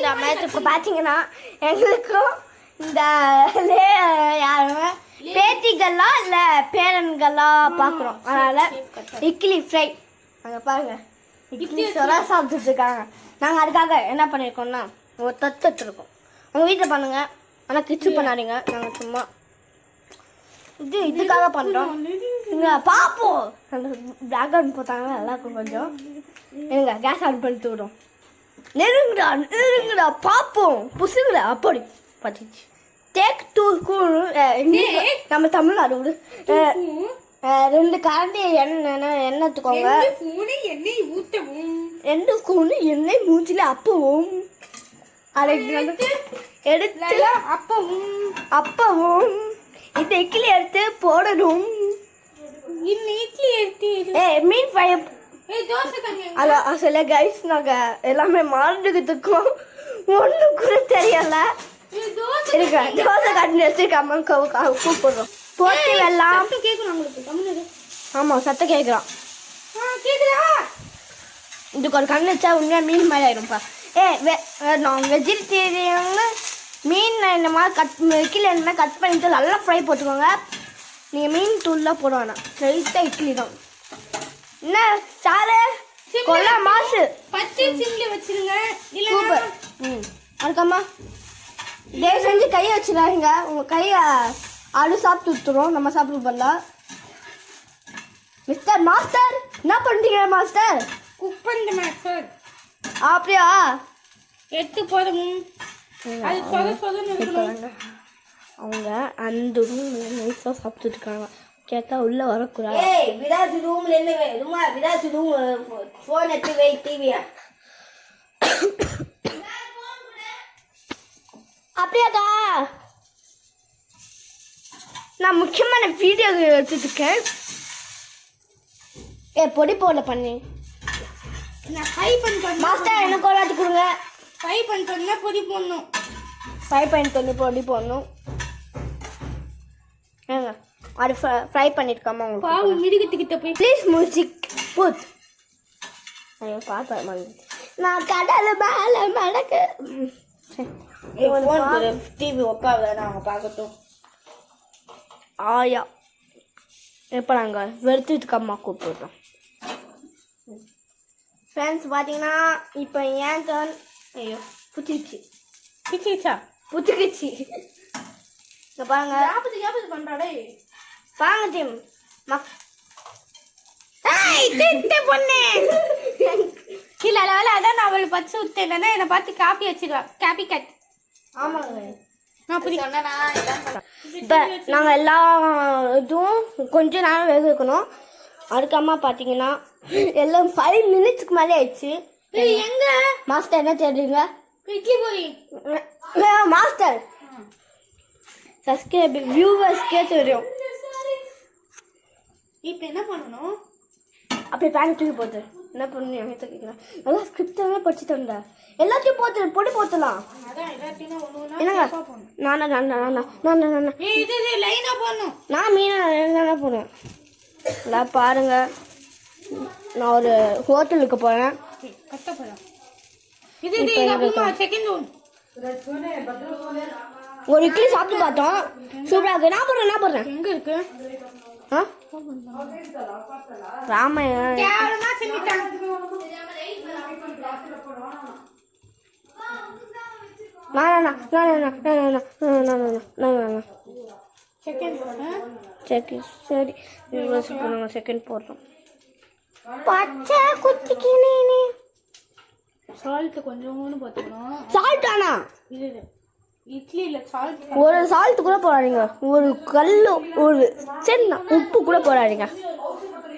இல்லாமல் இப்போ பார்த்தீங்கன்னா எங்களுக்கும் இந்த யாருமே பேத்திகள்லாம் இல்லை பேரன்கள்லாம் பார்க்குறோம். அதனால் இட்லி ஃப்ரை அங்கே பாருங்கள் இட்லி சொரா சாப்பிட்டுட்டு இருக்காங்க. நாங்கள் அதுக்காக என்ன பண்ணியிருக்கோம்னா ஒரு தத்து எடுத்துருக்கோம். உங்கள் வீட்டில் பண்ணுங்கள், ஆனால் கிச்சு பண்ணாதீங்க. நாங்கள் சும்மா இதுக்காக பண்ணுறோம். இங்கே பார்ப்போம் அந்த பேக்ரவுண்ட் போட்டாங்கன்னா நல்லாயிருக்கும். கொஞ்சம் எங்க கேஸ் ஆன் பண்ணிட்டு விடும். நெருங்குடா பார்ப்போம் புசுங்கடா அப்படி பார்த்துச்சு. டேக் 2 ஸ்கூல் நம்ம தமிழ்நாடு விடு 2 கரண்டி எண்ணெய் எடுத்துக்கோங்க. 2 ஸ்பூன் எண்ணெய் மூஞ்சில அப்பவும் எடுத்து அப்பவும் இந்த இட்லி எடுத்து போடணும். மீன் ஃப்ரை அதான் சொல்ல கைஸ். நாங்கள் எல்லாமே மறந்துக்கிட்டு இருக்கோம், ஒன்றும் கூட தெரியல. இருக்க தோசை கட்டி வச்சுருக்காம கூப்பிடுறோம். போட்டு எல்லாம் ஆமாம் சத்தம் கேட்குறான். இதுக்கு ஒரு கண்ணு வச்சா உண்மையாக மீன் மாதிரி ஆயிரும்ப்பா. நான் வெஜிடேரியன் மீன் இந்த மாதிரி கீழே இந்த மாதிரி கட் பண்ணிட்டு நல்லா ஃப்ரை போட்டுக்கோங்க. நீங்கள் மீன் தூள்லாம் போட வேணாம், ஸ்ட்ரைட்டாக இட்லி தான். என்ன சாரு கொல்ல மாசு பச்சை சிம்ல வச்சிருங்க. சூப்பர். அதுக்கம்மா தயவு செஞ்சு கையை வச்சிடாதீங்க, உங்கள் கையை அழு சாப்பிட்டு விட்டுரும். நம்ம சாப்பிட்டு பண்ணலாம். மிஸ்டர் மாஸ்டர் என்ன பண்ணுறீங்க மாஸ்டர்? குக் பண்ணுற மாஸ்டர். அப்படியா எடுத்து போதும். அவங்க அந்த ரூம்ல நைஸாக சாப்பிட்டு இருக்காங்க. கேட்டா உள்ள வரக்கூடாது. விராஜ் ரூம்ல என்ன ரூமா? விராஜ் ரூம் ஃபோன் எடுத்து வை, டிவியா அப்படியாக்கா நான் முக்கியமான வீடியோ எடுத்துட்டு இருக்கேன். பொடி போடல பண்ணி நான் ஃப்ரை பண்ணிட்டேன். மாஸ்டர் எனக்கு ஒரு வாட்டி கொடுங்க. ஃப்ரை பண்ணிட்டோம்னா பொடி போடணும். ஃப்ரை பண்ணிட்டு பொடி போடணும். ஏங்க அது ஃப்ரை பண்ணியிருக்காமா உங்களுக்கு? பாவு மிருகத்துக்கிட்ட போய் ப்ளீஸ் மியூசிக் புத். ஐயோ பாப்பா நான் கடலை மேலே மடக்கு டிவி உட்காத நாங்கள் பார்க்கட்டும். ஆயா இப்போ நாங்கள் வெறுத்துட்டு அம்மா கூப்பிடுறோம். ஃப்ரெண்ட்ஸ் பார்த்தீங்கன்னா இப்போ ஏன் டர்ன். ஐயோ புத்திச்சு புத்திக்கிச்சு. இங்கே பாருங்க ஞாபகம் பண்ணுறாடே. பாருங்க டீம் பொண்ணு இல்லை வேலை அதான் நான் அவளை பச்சு விட்டேன்னா என்னை பார்த்து காப்பி வச்சிருவான். Copy cut. ஆமாங்க. இப்போ நாங்கள் எல்லா இதுவும் கொஞ்சம் நேரம் வேக வைக்கணும். அதுக்கம்மா பார்த்தீங்கன்னா எல்லாம் 5 மினிட்ஸ்க்கு மேலே ஆயிடுச்சு. எங்க மாஸ்டர் என்ன தேடுறீங்க? இட்லி பொரி மாஸ்டர் சப்ஸ்கிரைப் வியூவர்ஸ்க்கே தெரியும். இப்போ என்ன பண்ணணும்? அப்படி பேங்க் தூக்கி போட்டு என்ன பண்ணணும் எங்கே கேட்குறேன். நல்லா ஸ்கிரிப்டாக படிச்சு தந்தேன். எல்லாத்தையும் போட்டு பொடி போட்டலாம். என்னங்க நான் மீனை போடுவேன். எல்லாம் பாருங்க, நான் ஒரு ஹோட்டலுக்கு போகிறேன். ஒரு இட்லி சாப்பிட்டு பார்த்தோம், சூப்பராக இருக்கு. நான் போடுறேன். எங்க இருக்கு? ராமாயணம் சரி செகண்ட் போடுறோம். பச்சை குத்திக்கு சால்ட் கொஞ்சோன்னு போட்டுக்கணும். சால்ட் ஆனா இது இட்லியில் சால்ட் ஒரு சால்ட் கூட போடாதீங்க, ஒரு கல்லு ஒரு சின்ன உப்பு கூட போடாதீங்க.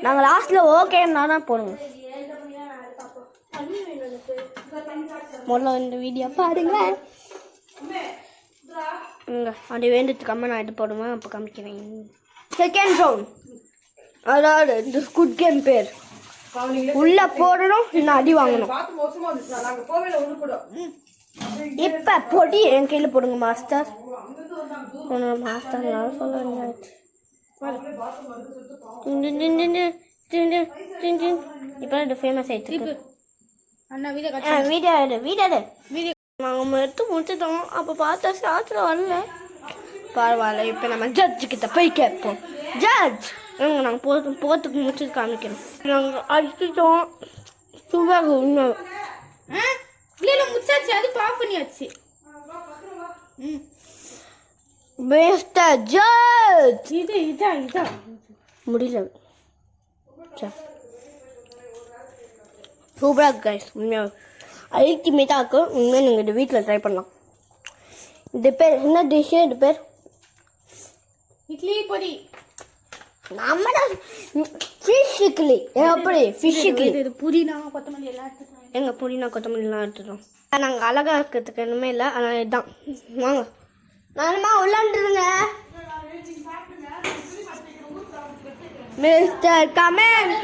நாங்கள் லாஸ்ட்ல ஓகேன்னா தான் போடுங்க. முதல்ல இந்த வீடியோ பாருங்க. அது வேண்டதுக்காம நான் இது போடுவேன், அப்போ காமிக்கிறேன். செகண்ட் ரவுண்ட், அதாவது இந்த ஸ்குட் கேம் பேர். உள்ள போடணும், இன்னும் அடி வாங்கணும். இப்ப பொடி என் கையில போடுங்க மாஸ்டர். மாஸ்டர் நான் சொல்லுங்க. இப்போ ஃபேமஸ் ஆயிடுச்சு. வீடியோ நாங்கள் எடுத்து முடிச்சிட்டோம். அப்போ பார்த்தா சாத்தில் வரல. பரவாயில்ல, இப்போ நம்ம ஜட்ஜு கிட்ட போய் கேட்போம். ஜட்ஜ் நாங்கள் போகிறதுக்கு முடிச்சுட்டு காமிக்கிறோம். நாங்கள் அடிச்சிட்டோம். சுவர் இன்னும் இல்லை முச்சாச்சு, அது ஆஃப் பண்ணியாச்சு. ம், மிஸ்டர் ஜட்ஜ் இதான் முடியல. சூப்பராக இருக்கு கைஸ். உண்மையாக அல்டிமேட்டாக இருக்கும். உண்மையாக நீங்கள் இந்த வீட்டில் ட்ரை பண்ணலாம். இது பேர் என்ன டிஷ்ஷு? இது பேர் இட்லி பொடி. நம்ம ஃபிஷ் இட்லி. எப்படி ஃபிஷ் இட்லி? இது புதினா கொத்தமல்லி எல்லாம் எடுத்துக்கலாம். எங்கள் புதினா கொத்தமல்லிலாம் எடுத்துட்டோம். நாங்கள் அழகாக இருக்கிறதுக்கு ஒன்றுமே இல்லை. அதனால் இதுதான். வாங்க நானுமா உள்ளாண்டுருங்க. மிஸ்டர் கமன்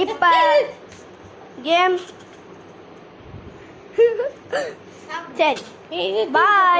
இப்போ கேம் சரி பாய்.